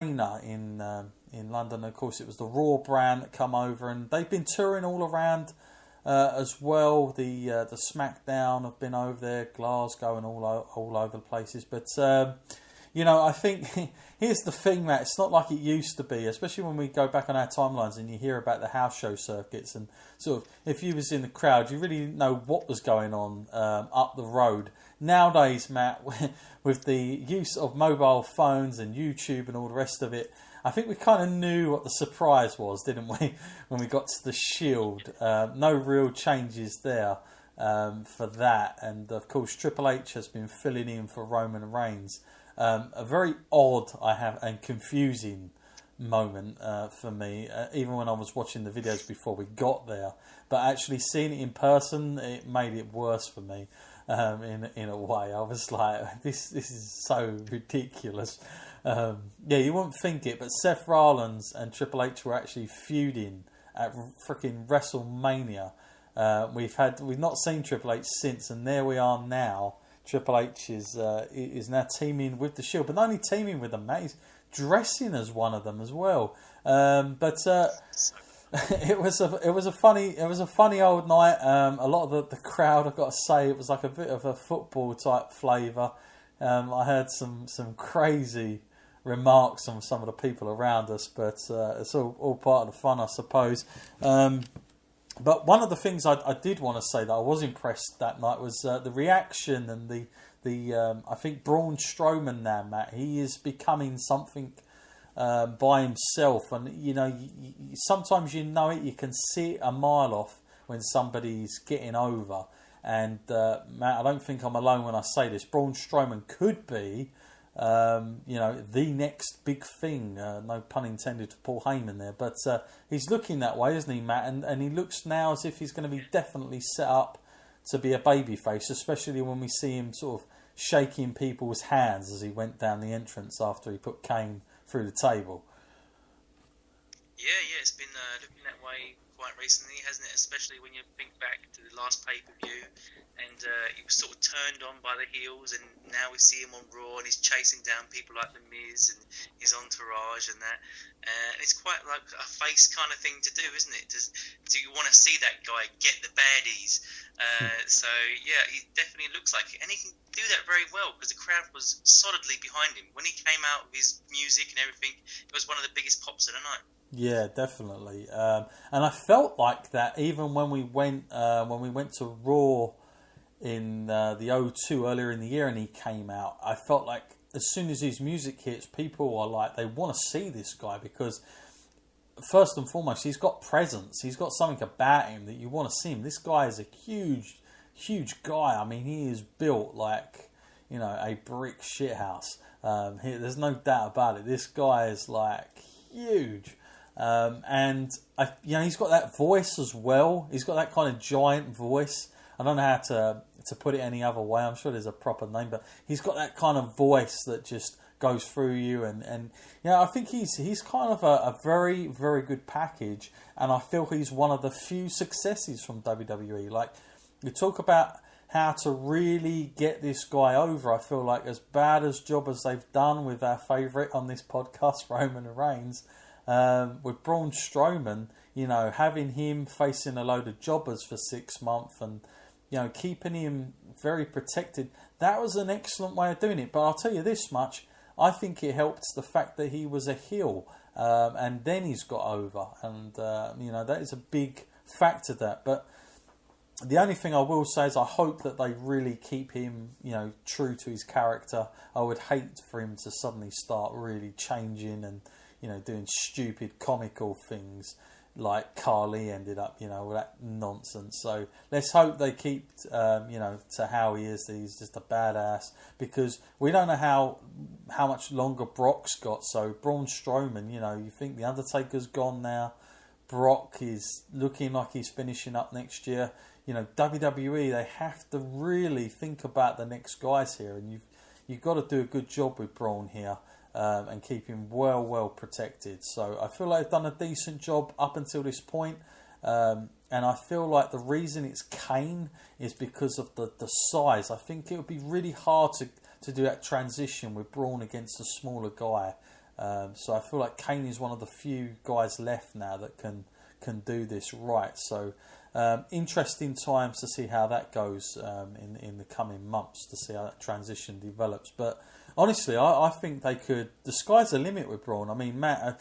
in London. Of course, it was the Raw brand that come over, and they've been touring all around as well. The SmackDown have been over there, Glasgow, and all over the places. But I think here's the thing, Matt. It's not like it used to be, especially when we go back on our timelines and you hear about the house show circuits, and sort of if you was in the crowd, you really didn't know what was going on up the road. Nowadays, Matt, with the use of mobile phones and YouTube and all the rest of it, I think we kind of knew what the surprise was, didn't we, when we got to the Shield? No real changes there for that. And, of course, Triple H has been filling in for Roman Reigns. A very odd, and confusing moment for me, even when I was watching the videos before we got there. But actually seeing it in person, it made it worse for me. In a way, I was like, this is so ridiculous. You wouldn't think it, but Seth Rollins and Triple H were actually feuding at freaking WrestleMania. We've not seen Triple H since, and there we are now. Triple H is now teaming with the Shield, but not only teaming with them, Matt, he's dressing as one of them as well. It was a funny old night. A lot of the crowd, I've got to say, it was like a bit of a football type flavour. I heard some crazy remarks from some of the people around us, but it's all part of the fun, I suppose. But one of the things I did want to say that I was impressed that night was the reaction and the I think Braun Strowman now, Matt, he is becoming something by himself, and sometimes it, you can see it a mile off when somebody's getting over. And Matt, I don't think I'm alone when I say this. Braun Strowman could be, the next big thing. No pun intended to Paul Heyman there, but he's looking that way, isn't he, Matt? And he looks now as if he's going to be definitely set up to be a babyface, especially when we see him sort of shaking people's hands as he went down the entrance after he put Kane through the table. Yeah, it's been looking that way quite recently, hasn't it? Especially when you think back to the last pay-per-view, and he was sort of turned on by the heels, and now we see him on Raw, and he's chasing down people like The Miz and his entourage and that. And it's quite like a face kind of thing to do, isn't it? Do you want to see that guy get the baddies? So, yeah, he definitely looks like it. And he can do that very well because the crowd was solidly behind him. When he came out with his music and everything, it was one of the biggest pops of the night. Yeah, definitely. And I felt like that even when we went to Raw in the O2 earlier in the year and he came out. I felt like as soon as his music hits, people are like, they want to see this guy because first and foremost, he's got presence. He's got something about him that you want to see him. This guy is a huge guy. I mean, he is built like, a brick shithouse. There's no doubt about it. This guy is like huge. And he's got that voice as well. He's got that kind of giant voice. I don't know how to put it any other way. I'm sure there's a proper name, but he's got that kind of voice that just goes through you. And I think he's kind of a very, very good package. And I feel he's one of the few successes from WWE. Like, you talk about how to really get this guy over. I feel like as bad as job as they've done with our favourite on this podcast, Roman Reigns, with Braun Strowman, having him facing a load of jobbers for 6 months and, keeping him very protected, that was an excellent way of doing it. But I'll tell you this much, I think it helped the fact that he was a heel, and then he's got over. And, that is a big factor that. But the only thing I will say is I hope that they really keep him, true to his character. I would hate for him to suddenly start really changing and, doing stupid comical things like Carly ended up, all that nonsense. So let's hope they keep, to how he is. That he's just a badass, because we don't know how much longer Brock's got. So Braun Strowman, you think the Undertaker's gone now. Brock is looking like he's finishing up next year. WWE, they have to really think about the next guys here, and you've got to do a good job with Braun here. And keep him well protected. So I feel like they've done a decent job up until this point. And I feel like the reason it's Kane is because of the size. I think it would be really hard to do that transition with Braun against a smaller guy. So I feel like Kane is one of the few guys left now that can do this right. So interesting times to see how that goes in the coming months, to see how that transition develops. But honestly, I think they could. The sky's the limit with Braun. I mean, Matt.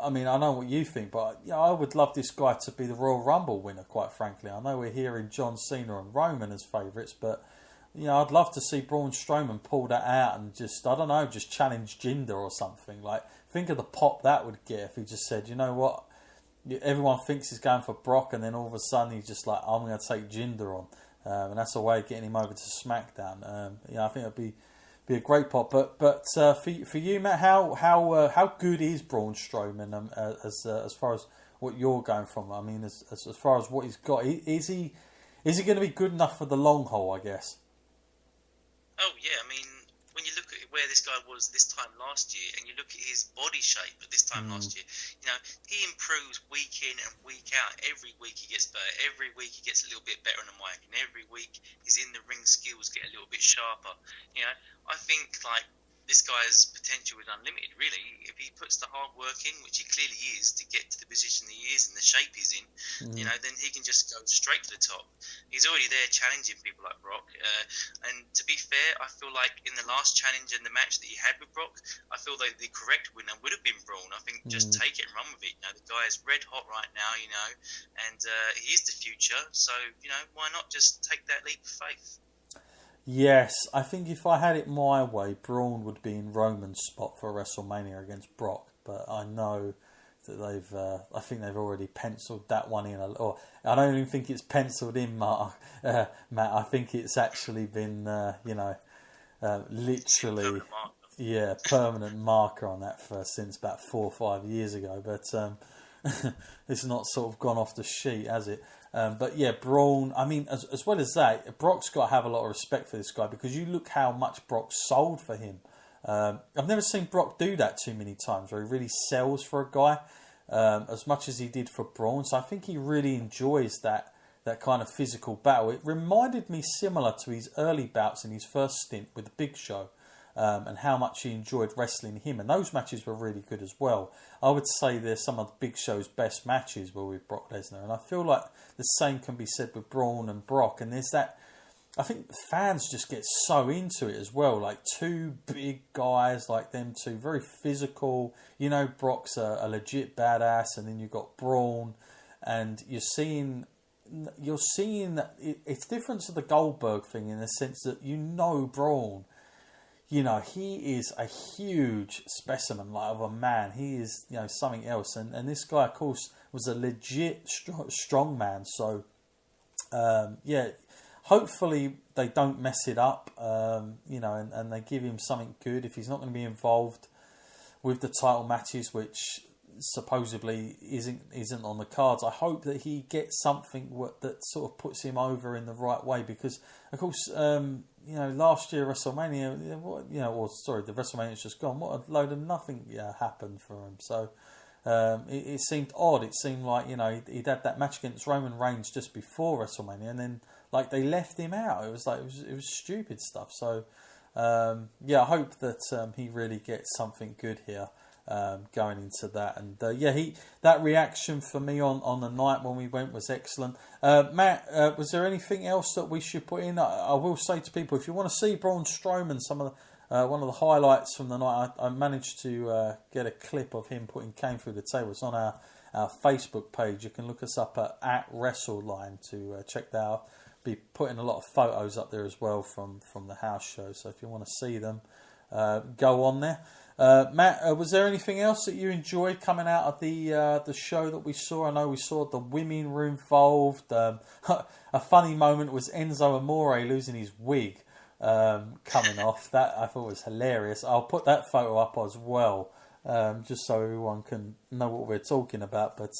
I know what you think, but I would love this guy to be the Royal Rumble winner. Quite frankly, I know we're hearing John Cena and Roman as favourites, but I'd love to see Braun Strowman pull that out and just challenge Jinder or something. Like, think of the pop that would get if he just said, you know what, everyone thinks he's going for Brock, and then all of a sudden he's just like, I'm going to take Jinder on, and that's a way of getting him over to SmackDown. I think it'd be a great pop. But for you, Matt, how good is Braun Strowman as far as what you're going from? I mean, as far as what he's got, is he going to be good enough for the long haul, I guess? Oh yeah, I mean, when you look at where this guy was this time last year, and you look at his body shape at this time last year, he improves week in and week out. Every week he gets better. Every week he gets a little bit better on the mic, and every week his in the ring skills get a little bit sharper. I think this guy's potential is unlimited, really. If he puts the hard work in, which he clearly is, to get to the position he is and the shape he's in, then he can just go straight to the top. He's already there challenging people like Brock. And to be fair, I feel like in the last challenge and the match that he had with Brock, I feel like the correct winner would have been Braun. I think just take it and run with it. The guy is red hot right now, and he is the future. So, why not just take that leap of faith? Yes, I think if I had it my way, Braun would be in Roman's spot for WrestleMania against Brock. But I know that I think they've already penciled that one in. Or I don't even think it's penciled in, Matt. I think it's actually been, literally, permanent marker on that since about 4 or 5 years ago. But it's not sort of gone off the sheet, has it? But yeah, Braun, I mean, as well as that, Brock's got to have a lot of respect for this guy, because you look how much Brock sold for him. I've never seen Brock do that too many times, where he really sells for a guy as much as he did for Braun. So I think he really enjoys that kind of physical battle. It reminded me similar to his early bouts in his first stint with the Big Show. And how much he enjoyed wrestling him. And those matches were really good as well. I would say they're some of the Big Show's best matches were with Brock Lesnar. And I feel like the same can be said with Braun and Brock. And there's that, I think fans just get so into it as well. Like two big guys like them two, very physical. Brock's a legit badass. And then you've got Braun. And you're seeing that it's different to the Goldberg thing in the sense that Braun, he is a huge specimen of a man. He is, something else. And this guy, of course, was a legit strong man. So, hopefully they don't mess it up, and they give him something good. If he's not going to be involved with the title matches, which supposedly isn't on the cards, I hope that he gets something that sort of puts him over in the right way. Because, of course, last year WrestleMania, the WrestleMania's just gone. What a load of nothing happened for him. So it seemed odd. It seemed like he'd had that match against Roman Reigns just before WrestleMania, and then they left him out. It was stupid stuff. So I hope that he really gets something good here. Going into that, and that reaction for me on the night when we went was excellent. Matt, was there anything else that we should put in? I will say to people, if you want to see Braun Strowman, one of the highlights from the night, I managed to get a clip of him putting Kane through the table. It's on our Facebook page. You can look us up at Wrestle Lines to check that out. Be putting a lot of photos up there as well from the house show. So if you want to see them, go on there. Matt, was there anything else that you enjoyed coming out of the show that we saw? I know we saw the women were involved. A funny moment was Enzo Amore losing his wig coming off. That I thought was hilarious. I'll put that photo up as well, just so everyone can know what we're talking about. But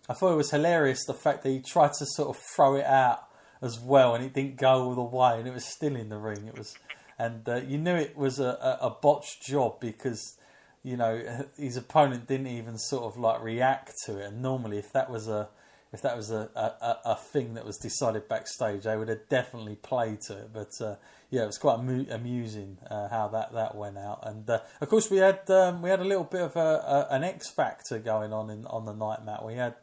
I thought it was hilarious, the fact that he tried to sort of throw it out as well, and it didn't go all the way, and it was still in the ring. It was. And you knew it was a botched job because, his opponent didn't even sort of react to it. And normally, if that was if that was a thing that was decided backstage, they would have definitely played to it. But yeah, it was quite amusing how that went out. And of course, we had a little bit of an X factor going on the night, Matt. We had.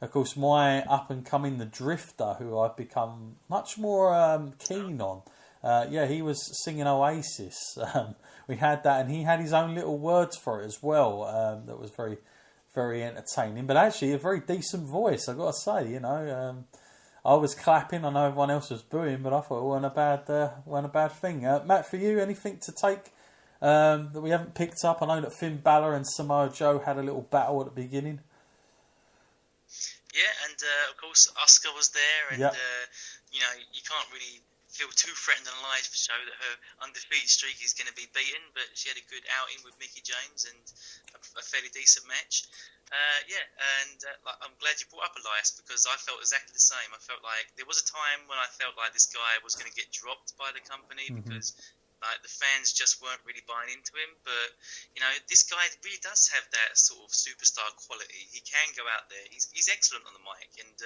Of course, my up-and-coming, the Drifter, who I've become much more keen on. He was singing Oasis. We had that, and he had his own little words for it as well. That was very, very entertaining. But actually, a very decent voice, I've got to say. I was clapping. I know everyone else was booing, but I thought it wasn't a bad thing. Matt, for you, anything to take that we haven't picked up? I know that Finn Balor and Samoa Joe had a little battle at the beginning. Yeah, and of course Asuka was there, and you can't really feel too threatened and alive to show that her undefeated streak is going to be beaten, but she had a good outing with Mickie James and a fairly decent match. I'm glad you brought up Elias, because I felt exactly the same. I felt like there was a time when I felt like this guy was going to get dropped by the company because the fans just weren't really buying into him. But this guy really does have that sort of superstar quality. He can go out there. He's excellent on the mic, and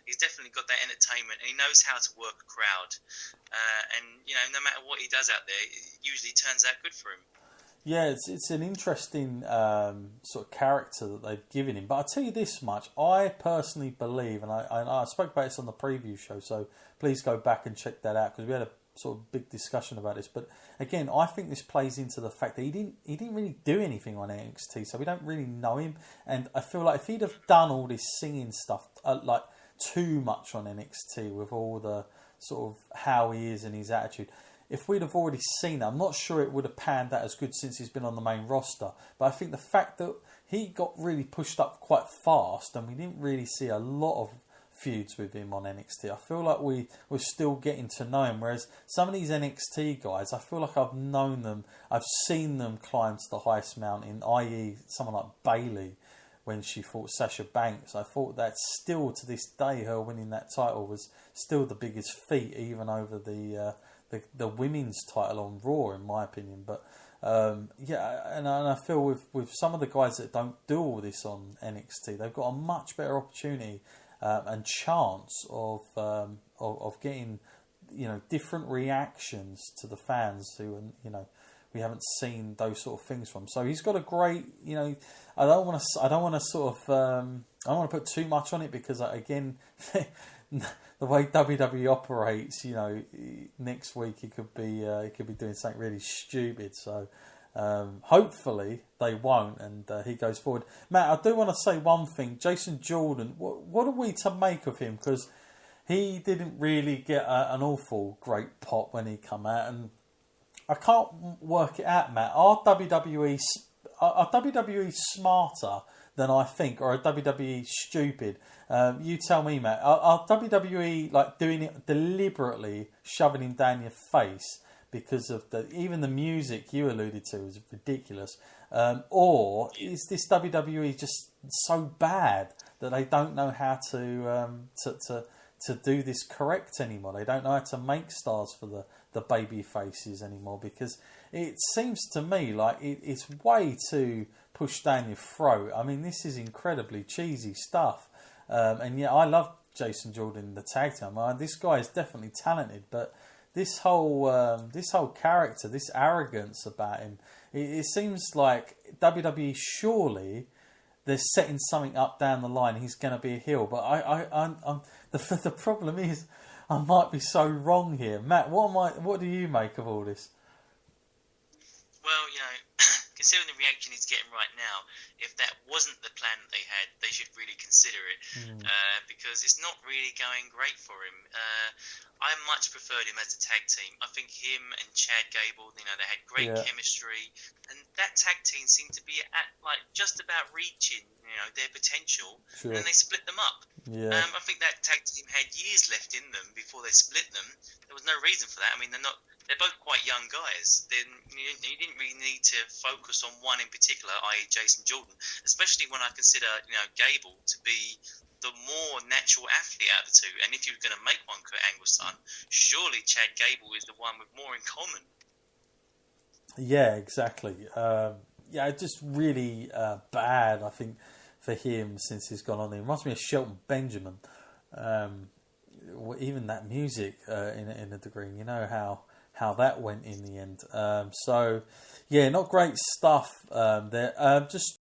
he's definitely got that entertainment, and he knows how to work a crowd. No matter what he does out there, it usually turns out good for him. Yeah, it's an interesting sort of character that they've given him. But I'll tell you this much. I personally believe, and I spoke about this on the preview show, so please go back and check that out, because we had a sort of big discussion about this. But again, I think this plays into the fact that he didn't really do anything on NXT, so we don't really know him. And I feel like if he'd have done all this singing stuff like too much on NXT with all the sort of how he is and his attitude, if we'd have already seen that, I'm not sure it would have panned out as good since he's been on the main roster. But I think the fact that he got really pushed up quite fast, and we didn't really see a lot of feuds with him on NXT. I feel like we're still getting to know him, whereas some of these NXT guys, I feel like I've known them, I've seen them climb to the highest mountain, i.e. someone like Bayley when she fought Sasha Banks. I thought that still to this day her winning that title was still the biggest feat, even over the women's title on Raw, in my opinion. But and I feel with some of the guys that don't do all this on NXT, they've got a much better opportunity and chance of getting different reactions to the fans who we haven't seen those sort of things from. So he's got a great I don't want to put too much on it, because again the way WWE operates, next week he could be doing something really stupid. So hopefully they won't, and he goes forward. Matt, I do want to say one thing. Jason Jordan, what are we to make of him? Because he didn't really get an awful great pop when he come out, and I can't work it out, Matt. Are WWE smarter than I think, or are WWE stupid? You tell me, Matt. Are WWE like doing it deliberately, shoving him down your face because of even the music you alluded to was ridiculous, or is this WWE just so bad that they don't know how to do this correct anymore? They don't know how to make stars for the baby faces anymore, because it seems to me like it's way too pushed down your throat. I mean, this is incredibly cheesy stuff. And yeah, I love Jason Jordan, the tag team. This guy is definitely talented, but this whole character, this arrogance about him, it seems like WWE surely they're setting something up down the line. He's going to be a heel, but I'm the problem is I might be so wrong here. Matt, what do you make of all this? Well, considering the reaction he's getting right now, if that wasn't the plan that they had, they should really consider it, because it's not really going great for him. I much preferred him as a tag team. I think him and Chad Gable, they had great chemistry, and that tag team seemed to be at just about reaching their potential, and then they split them up. I think that tag team had years left in them before they split them. There was no reason for that. I mean, they're both quite young guys. You didn't really need to focus on one in particular, i.e. Jason Jordan, especially when I consider Gable to be the more natural athlete out of the two. And if you're going to make one Kurt Angle's son, surely Chad Gable is the one with more in common. Yeah, exactly. Just really bad, I think, for him since he's gone on. It reminds me of Shelton Benjamin. Even that music in a degree, you know how that went in the end. So yeah, not great stuff there. Just